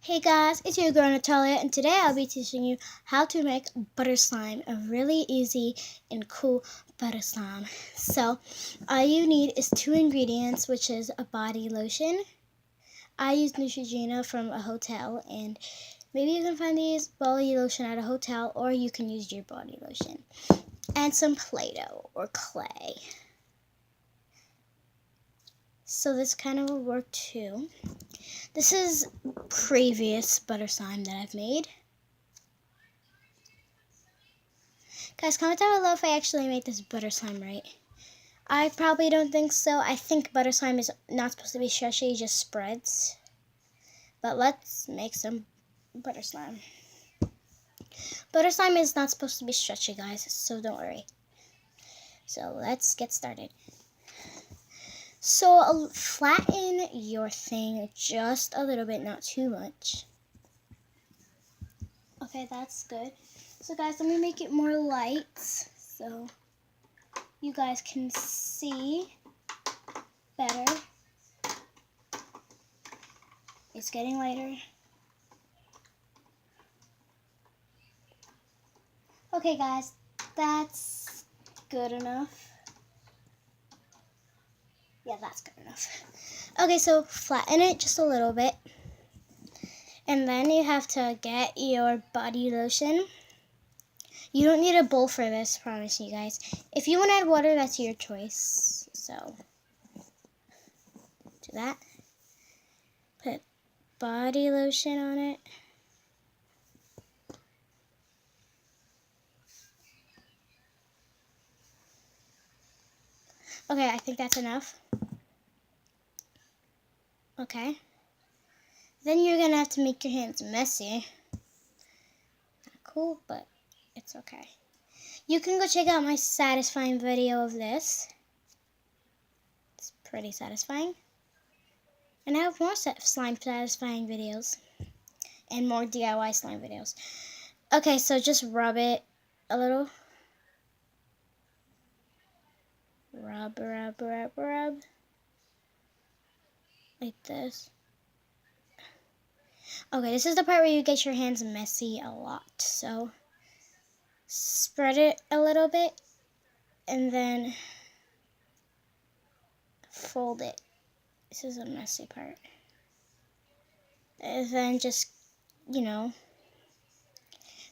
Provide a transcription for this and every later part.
Hey guys, it's your girl Natalia, and today I'll be teaching you how to make butter slime, a really easy and cool butter slime. So, all you need is two ingredients, which is a body lotion. I use Neutrogena from a hotel, and maybe you can find these body lotion at a hotel, or you can use your body lotion. And some Play-Doh or clay. So this kind of will work too. This is previous butter slime that I've made. Guys, comment down below if I actually made this butter slime right. I probably don't think so. I think butter slime is not supposed to be stretchy, it just spreads. But let's make some butter slime. Butter slime is not supposed to be stretchy, guys, so don't worry. So let's get started. So flatten your thing just a little bit, not too much. Okay, that's good. So guys, let me make it more light so you guys can see better. It's getting lighter. Okay guys, that's good enough. Yeah, that's good enough. Okay, so flatten it just a little bit. And then you have to get your body lotion. You don't need a bowl for this, promise you guys. If you want to add water, that's your choice. So, do that. Put body lotion on it. Okay, I think that's enough. Okay. Then you're going to have to make your hands messy. Not cool, but it's okay. You can go check out my satisfying video of this. It's pretty satisfying. And I have more slime satisfying videos. And more DIY slime videos. Okay, so just rub it a little. Rub, rub, rub, rub. Like this. Okay, this is the part where you get your hands messy a lot. So, spread it a little bit. And then fold it. This is a messy part. And then just,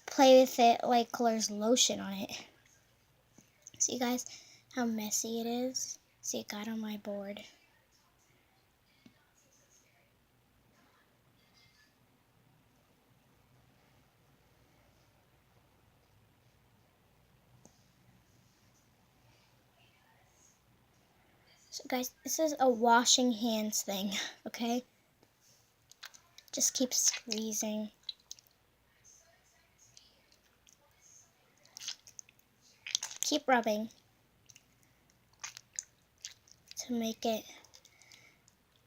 play with it like there's lotion on it. See guys how messy it is? See, it got on my board. So guys, this is a washing hands thing, okay? Just keep squeezing. Keep rubbing to make it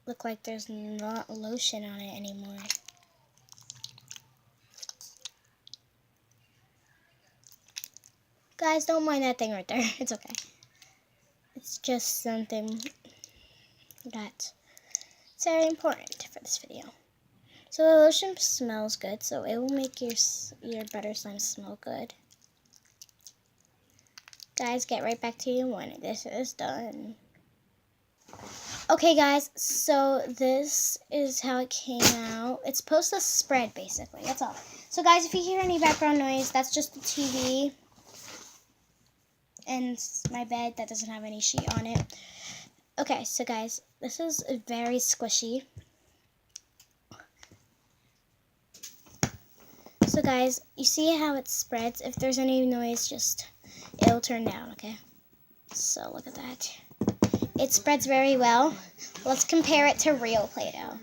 look like there's not lotion on it anymore. Guys, don't mind that thing right there. It's okay. It's just something that's very important for this video. So the lotion smells good, so it will make your butter slime smell good. Guys, get right back to you when this is done. Okay guys, so this is how it came out. It's supposed to spread basically, that's all. So guys, if you hear any background noise, that's just the TV and my bed that doesn't have any sheet on it. Okay, so guys, this is very squishy. So guys, you see how it spreads? If there's any noise, it'll turn down, okay? So look at that. It spreads very well. Let's compare it to real Play-Doh.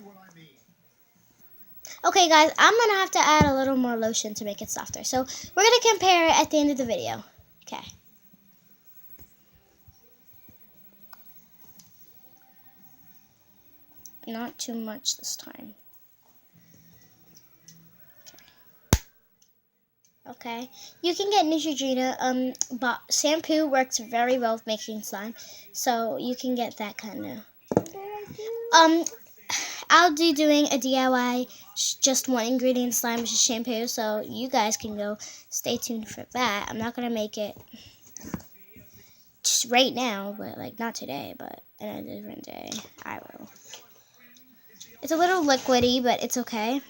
Okay guys, I'm going to have to add a little more lotion to make it softer. So we're going to compare it at the end of the video. Okay. Not too much this time. Okay, you can get Neutrogena, but shampoo works very well with making slime, so you can get that kind of. I'll be doing a DIY just one ingredient slime, which is shampoo. So you guys can go stay tuned for that. I'm not gonna make it just right now, but like not today, but in a different day I will. It's a little liquidy, but it's okay.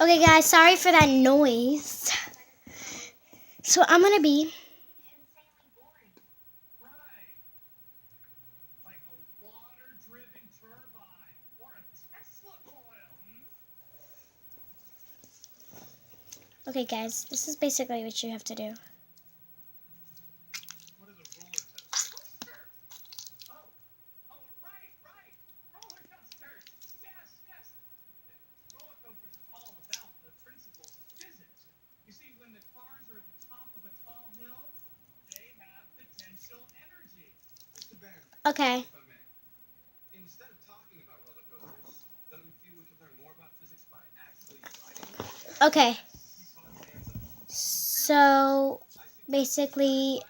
Okay guys, sorry for that noise. So I'm gonna be okay guys, this is basically what you have to do. Okay. Instead of talking about roller coasters, don't you feel we could learn more about physics by actually riding? Okay. So basically,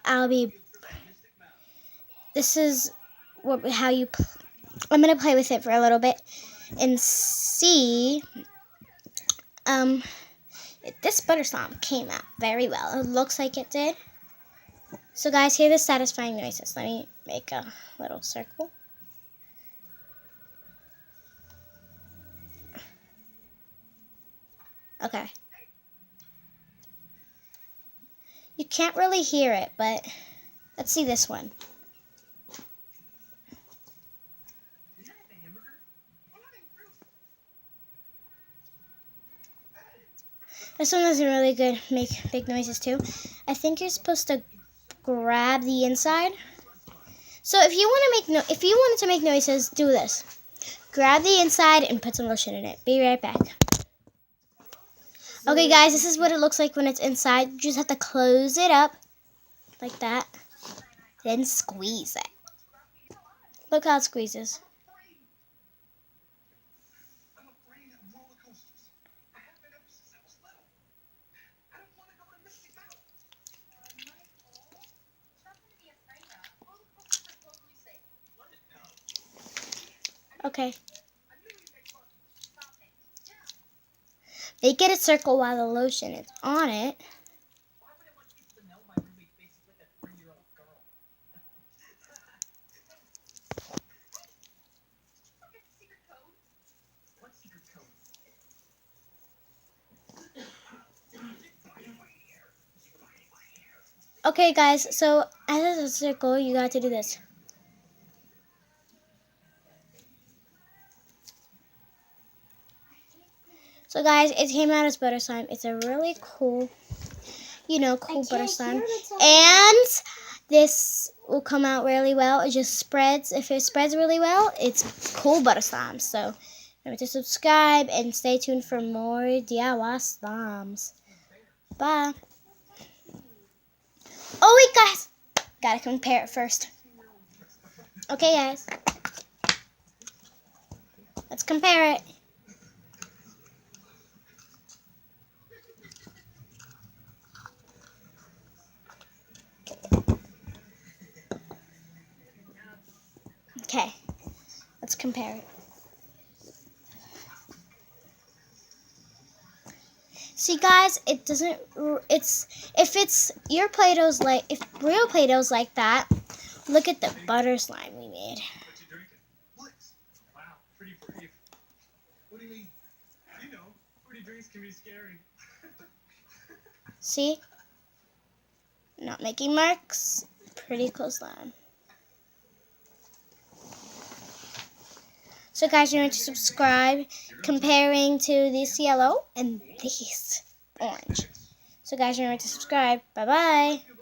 this is how you. I'm gonna play with it for a little bit and see. This butter slime came out very well. It looks like it did. So guys, hear the satisfying noises. Let me make a little circle. Okay. You can't really hear it, but let's see this one. This one doesn't really good make big noises too. I think you're supposed to grab the inside. So if you wanted to make noises, do this. Grab the inside and put some lotion in it. Be right back. Okay guys, this is what it looks like when it's inside. You just have to close it up like that. Then squeeze it. Look how it squeezes. Okay. Make it a circle while the lotion is on it. Okay guys, so as a circle, you got to do this. So guys, it came out as butter slime. It's a really cool, cool butter slime. And this will come out really well. It just spreads. If it spreads really well, it's cool butter slime. So remember to subscribe and stay tuned for more DIY slimes. Bye. Oh wait guys, gotta compare it first. Okay guys, let's compare it. Okay, let's compare it. See guys, it doesn't, if real Play-Doh's like that, look at the butter slime we made. What you drinking? Wow, pretty brave. What do you mean? Fruity drinks can be scary. See? Not making marks, pretty close line. So guys, you need to subscribe, comparing to this yellow and this orange. So guys, remember to subscribe. Bye-bye.